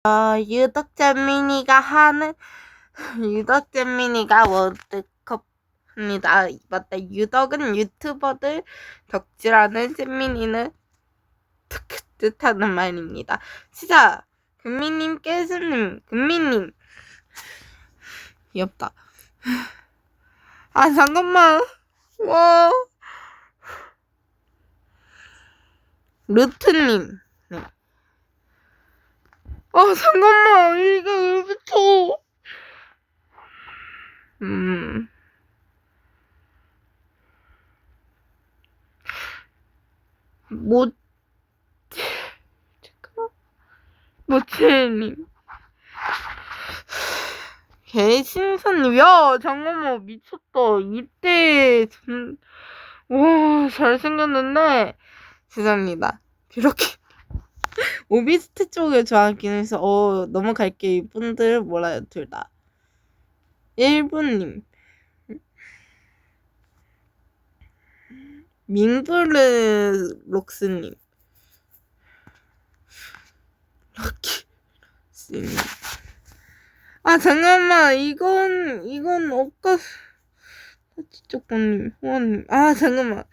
유덕잼민이가 월드컵입니다. 맞다. 유덕은 유튜버들, 덕질하는 잼민이는 뜻하는 말입니다. 시작! 금미님, 깨수님, 금미님. 귀엽다. 아, 잠깐만. 와. 루트님. 네. 아, 잠깐만. 이거 왜 붙여? 모체님. 개신선님. 야, 잠깐만. 미쳤다. 이때, 와, 잘생겼는데. 죄송합니다. 그렇게. 오비스트 쪽을 좋아하긴 해서, 넘어갈게. 이분들 몰라요, 둘 다. 1분님. 민블르 록스님. 럭키님. 아, 잠깐만. 이건 터치조건님, 호원님. 아, 잠깐만.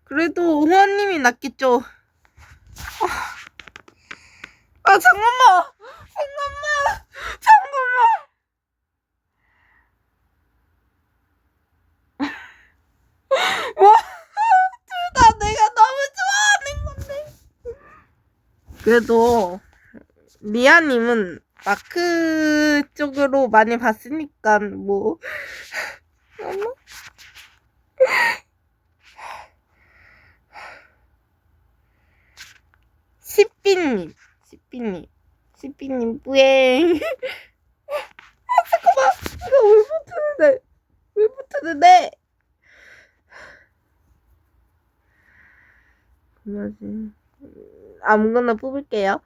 그래도 호원님이 낫겠죠. 잠깐만. 와, 둘 다 내가 너무 좋아하는 건데. 그래도 리아님은 마크 쪽으로 많이 봤으니까 뭐. 시삐님 뿌행. 잠깐만, 이거 왜 붙었는데? 뭐지? 아무거나 뽑을게요.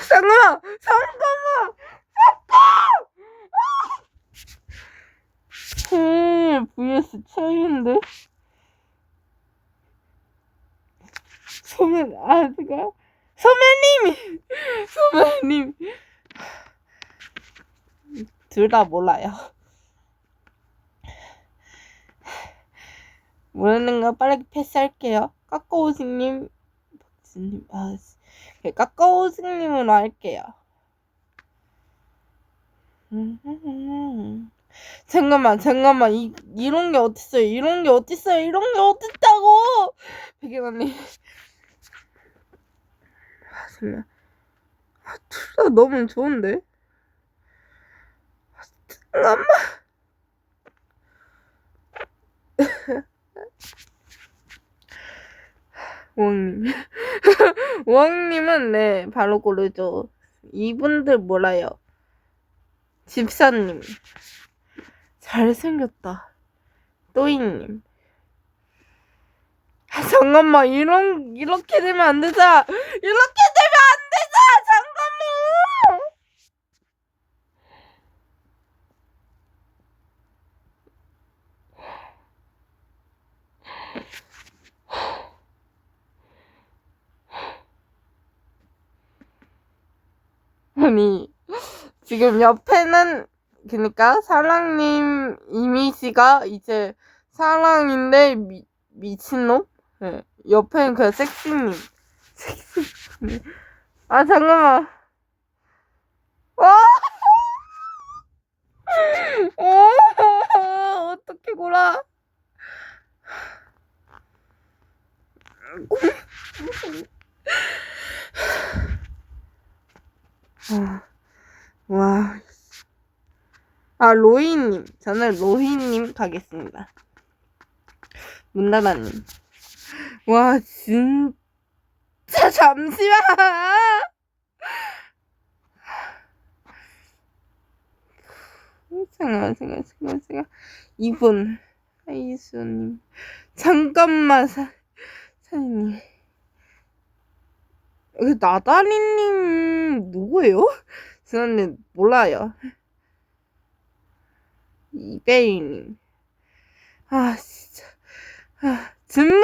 잠깐만. vs 차이인데? 소매님. 둘 다 몰라요. 모르는 거 빠르게 패스할게요. 까까오식님, 박진님, 까까오식님으로 할게요. 잠깐만. 이런 게 어딨어요? 이런 게 어딨다고! 백예관님. 둘 다 너무 좋은데? 잠깐만. 우왕님은 네, 바로 고르죠. 이분들 몰라요. 집사님. 잘생겼다. 또이님. 잠깐만, 이렇게 되면 안 되잖아. 잠깐만. 아니, 지금 옆에는, 그니까, 사랑님 이미지가 이제 사랑인데, 미친놈? 네. 옆에는 그 섹시님. 아, 잠깐만. 어떻게 골라? 와. 로이님. 저는 로이님 가겠습니다. 문다나님. 와, 진짜 잠시만. 잠깐. 이분. 하이수님. 잠깐만, 사장님. 나다리님, 누구예요? 저는 몰라요. 이베이님. 진짜. 준무님,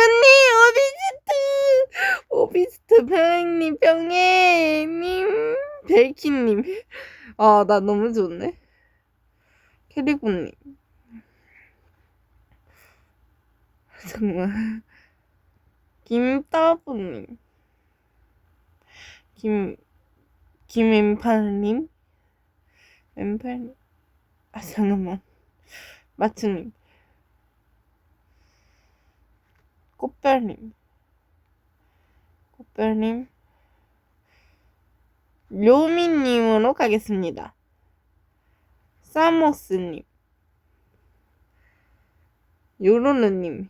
오비스트 병행님, 병행님. 벨키님. 아, 나 너무 좋네. 캐리고님. 정말. 김따부님. 김엠팔님. 엠팔님. 아, 잠깐만. 마츠님. 꽃별님. 료미님으로 가겠습니다. 사모스님. 요로느님.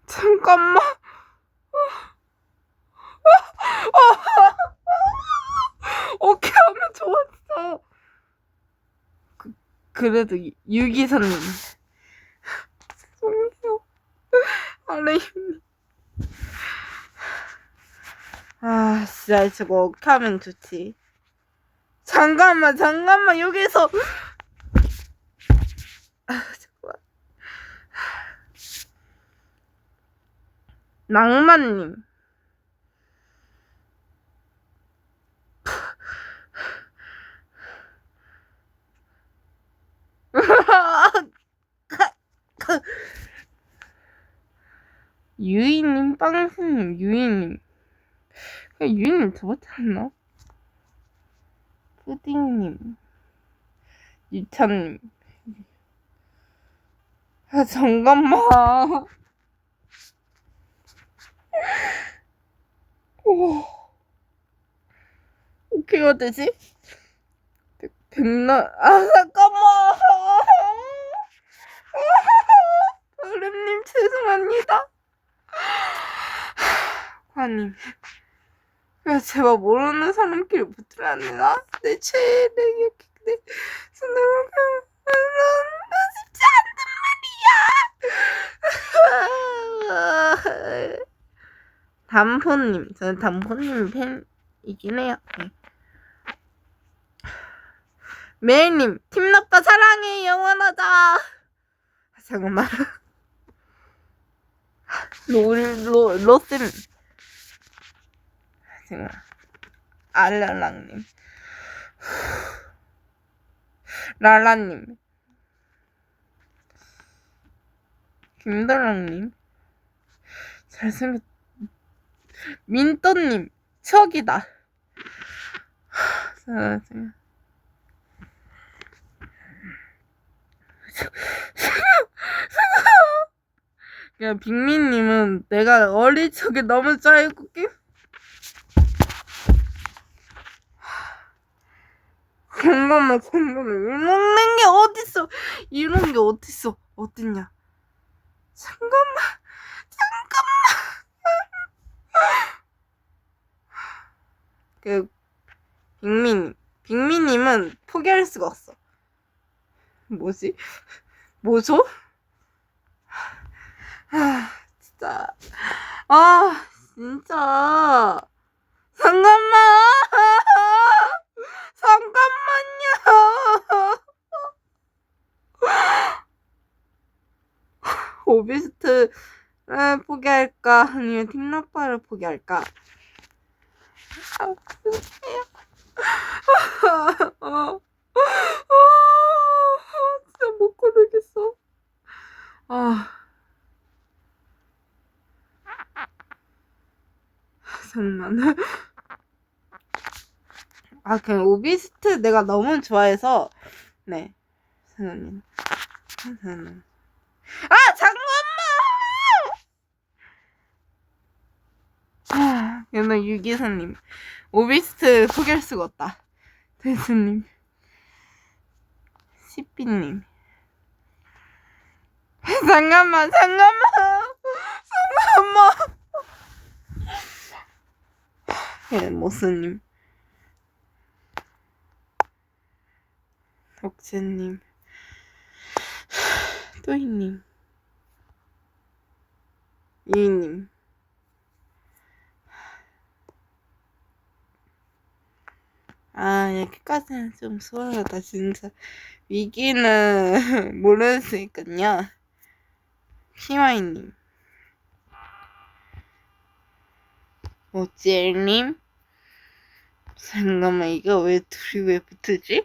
잠깐만. 오케이 하면 좋았어. 그래도 유기선님. 죄송해요. 아레이님. 아, 진짜 저거 어떻게 하면 좋지? 잠깐만. 여기서. 잠깐만. 낭만님. 유이님, 빵스님, 유이님. 유이님 저번에 나 푸딩님, 유찬님. 아, 잠깐만. 오, 어떻게 해야 되지? 아, 잠깐만. 어른님, 죄송합니다. 과님. 야, 제발 모르는 사람끼리 붙으면 안 되나? 내 최애를 이렇게 내 손으로 쉽지 않단 말이야. 담포님, 저는 담포님 팬이긴 해요. 네. 메일님, 팀나빠 사랑해, 영원하자. 잠깐만. 로쌤. 잠깐만. 알랄랑님. 랄라님. 김달랑님. 잘생겼. 민또님. 척이다. 그냥 빅민님은 내가 어릴 적에 너무 짜이고 잠깐만 이런 게 어딨어. 이런 게 어딨어. 어딨냐. 잠깐만. 그 빅민님은 포기할 수가 없어. 뭐지? 뭐죠? 진짜. 진짜. 잠깐만. 잠깐만요. 오비스트를 포기할까? 아니면 팀나빠를 포기할까? 진짜 못 고르겠어. 잠깐만. 그냥 오비스트 내가 너무 좋아해서 네. 잠깐만. 얘는 유기사님. 오비스트 포기할 수가 없다. 대수님. 시삐님. 잠깐만. 모스님. 덕재님. 또이님. 이님. 여기까지는 좀 수월하다 진짜. 위기는 모르겠으니까요. 피마이님, 모찌엘님, 잠깐만 이거 왜 둘이 왜 붙으지?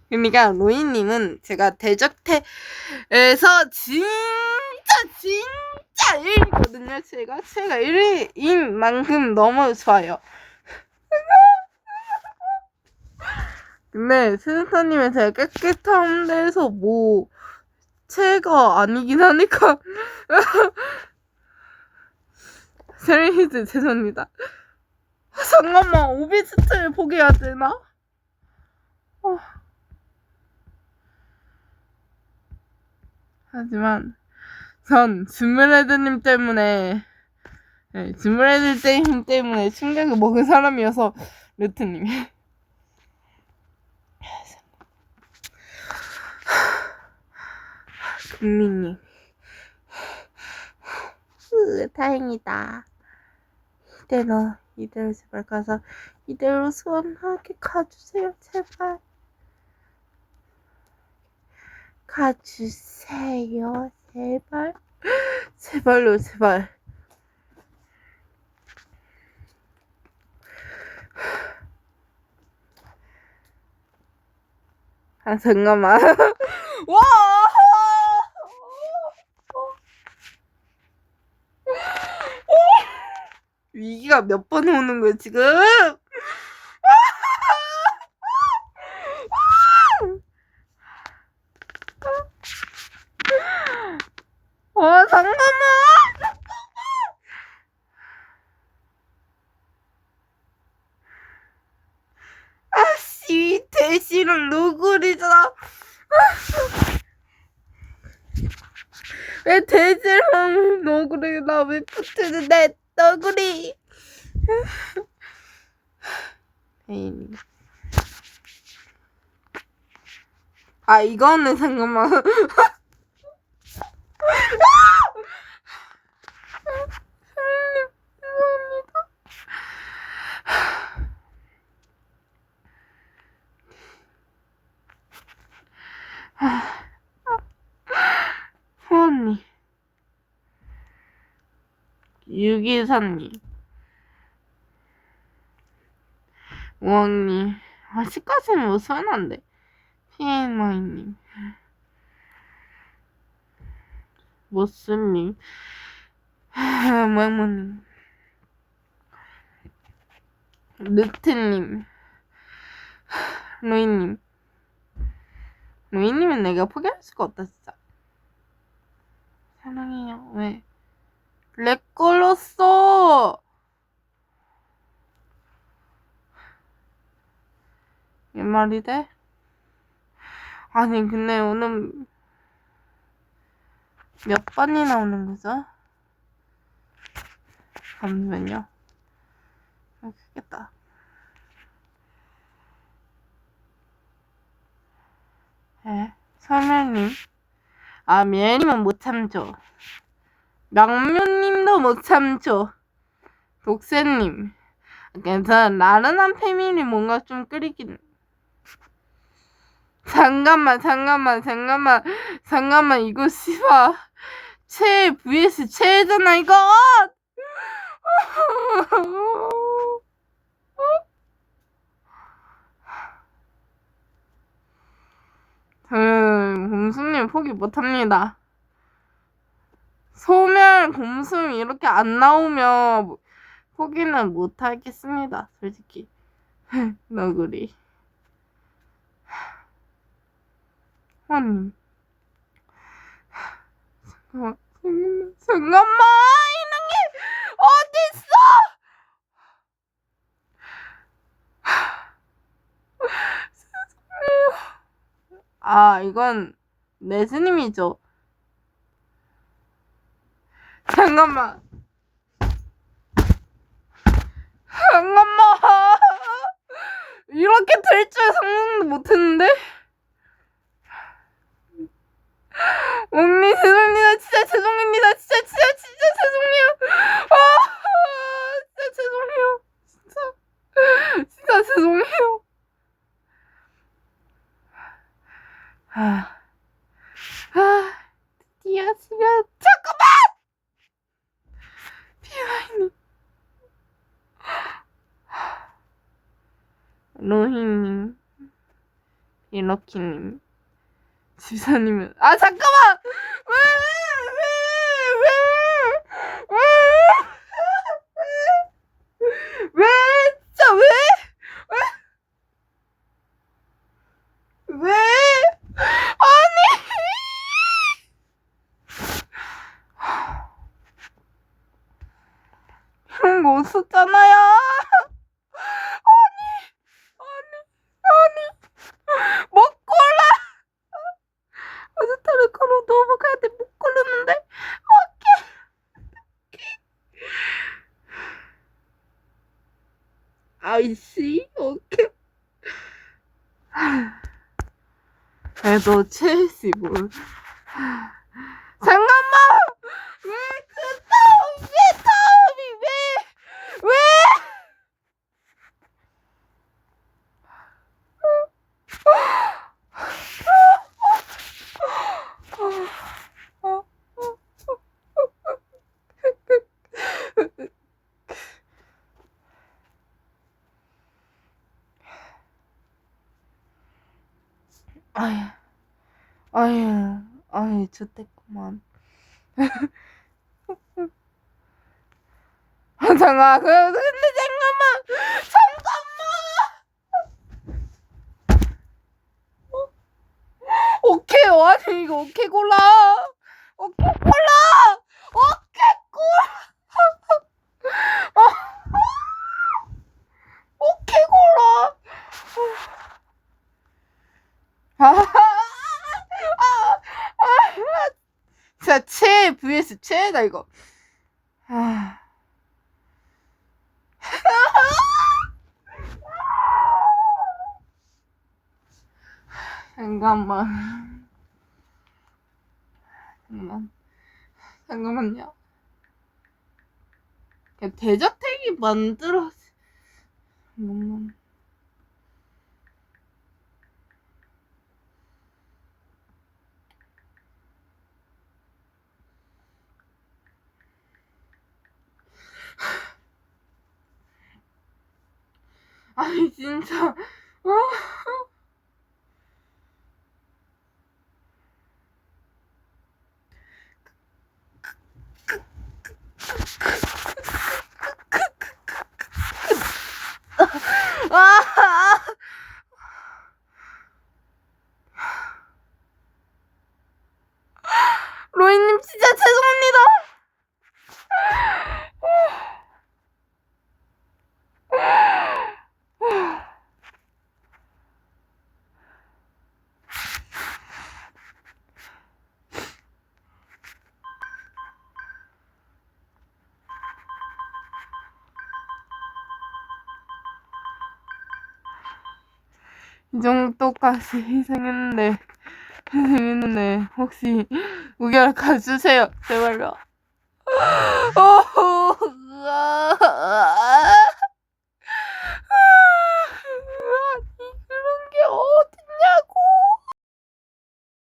그러니까 로이님은 제가 대적태에서 진짜 1위거든요. 제가 1위인 만큼 너무 좋아요. 근데 세스타님은 제가 깨끗한 데서 뭐 채가 아니긴 하니까 세리히즈 죄송합니다. 잠깐만 오비스트를 포기해야 되나? 하지만 전 즈므레드님 때문에 즈므레드님 때문에 충격을 먹은 사람이어서 루트님. 금미님. 다행이다. 이대로 제발 가서 이대로 수원하게 가주세요. 제발. 가주세요. 제발. 제발로 제발. 아 잠깐만. 와. 위기가 몇 번 오는 거야 지금? 잠깐만. 아씨 대시는 노골이잖아. 왜 대시랑 노골이 나 왜 붙이는데 너구리. 에이. 아 이거는 잠깐만. 후언니 유기사님 우왕님 아직까지는 뭐 서운한데 피에마이님 모스님 모양모님 르트님 로이님은 내가 포기할 수가 없다 진짜. 사랑해요. 왜 렉 걸렸어. 몇 마리 돼? 아니 근데 오늘 몇 번이 나오는 거죠? 잠시만요. 크겠다. 네, 설명님. 아 미애님은 못 참죠. 명묘님도 못 참죠. 독새님. 괜찮아. 나른한 패밀리 뭔가 좀 끓이긴. 잠깐만 이거 씨발 최 vs 최잖아 이거. 곰수님 포기 못합니다. 소멸 곰수님 이렇게 안 나오면 포기는 못하겠습니다. 솔직히. 너구리. 잠깐만 이런 게 어딨어? 아 이건 네즈님이죠. 잠깐만 이렇게 될 줄 상상도 못했는데. 언니 죄송합니다. 진짜 죄송합니다. 진짜 죄송해요. 진짜 죄송해요. 진짜 죄송해요. 이너키님. 집사님은, 아, 잠깐만! 왜? 진짜 왜? 왜? 아니! 그런 거 없었잖아요. 아니. 못 골라. 아스타르카로 넘어가야 돼. 못 고르는데. 오케이. 아이씨. 오케이. 그래도 첼시 뭘. 잠깐만. 왜 그 다음이 왜? 아유, 좋댔구만. 잠깐만, 근데 잠깐만. 오케이, 아니, 이거 오케이 골라. 오케이 골라. 오케이 골라. 오케이 골라. 진짜 최 vs 최다 이거. 잠깐만요. 그냥 대저택이 만들어. 아니 진짜. 로이님 진짜 죄송합니다. 이 정도까지 희생했는데 혹시 우결 가주세요 제발요.